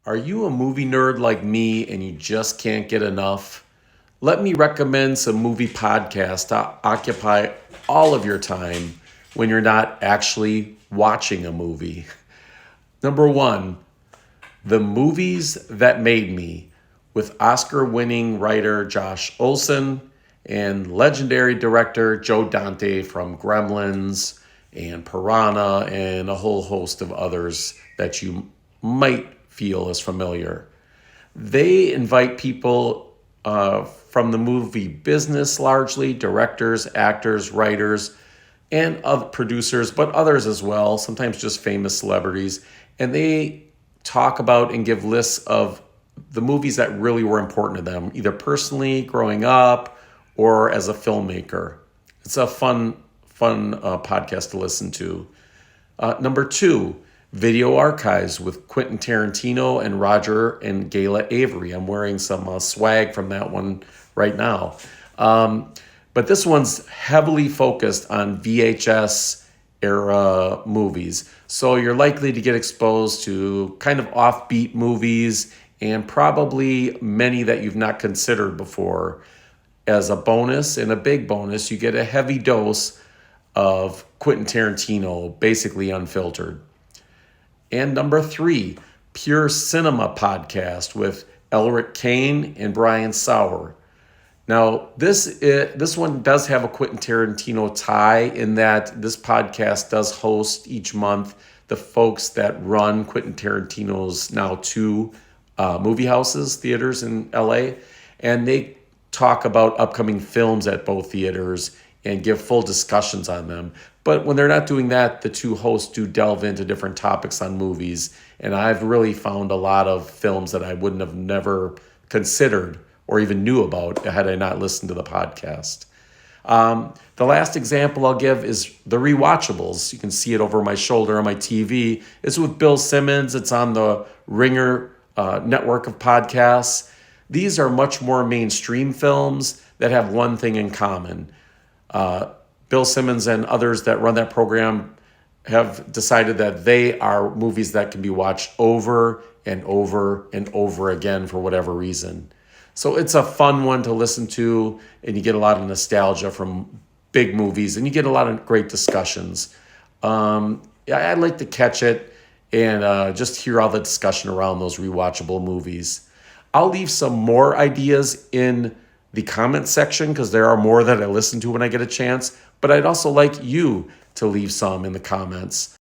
Are you a movie nerd like me and you just can't get enough? Let me recommend some movie podcasts to occupy all of your time when you're not actually watching a movie. Number one, The Movies That Made Me, with Oscar winning writer Josh Olson and legendary director Joe Dante from Gremlins and Piranha and a whole host of others that you might feel is familiar. They invite people from the movie business largely, directors, actors, writers, and other producers, but others as well, sometimes just famous celebrities. And they talk about and give lists of the movies that really were important to them, either personally, growing up, or as a filmmaker. It's a fun podcast to listen to. Number two, Video Archives with Quentin Tarantino and Roger and Gayla Avery. I'm wearing some swag from that one right now. But this one's heavily focused on VHS era movies. So you're likely to get exposed to kind of offbeat movies and probably many that you've not considered before. As a bonus and a big bonus, you get a heavy dose of Quentin Tarantino, basically unfiltered. And number three, Pure Cinema Podcast with Elric Kane and Brian Sauer. Now, this one does have a Quentin Tarantino tie in that this podcast does host each month the folks that run Quentin Tarantino's now two movie houses, theaters in LA, and they talk about upcoming films at both theaters and give full discussions on them. But when they're not doing that, the two hosts do delve into different topics on movies, and I've really found a lot of films that I wouldn't have never considered or even knew about had I not listened to the podcast. The last example I'll give is the Rewatchables. You can see it over my shoulder on my TV. It's with Bill Simmons. It's on the Ringer network of podcasts. These are much more mainstream films that have one thing in common. Bill Simmons and others that run that program have decided that they are movies that can be watched over and over and over again for whatever reason. So it's a fun one to listen to, and you get a lot of nostalgia from big movies, and you get a lot of great discussions. I'd like to catch it and just hear all the discussion around those rewatchable movies. I'll leave some more ideas in the comment section because there are more that I listen to when I get a chance, but I'd also like you to leave some in the comments.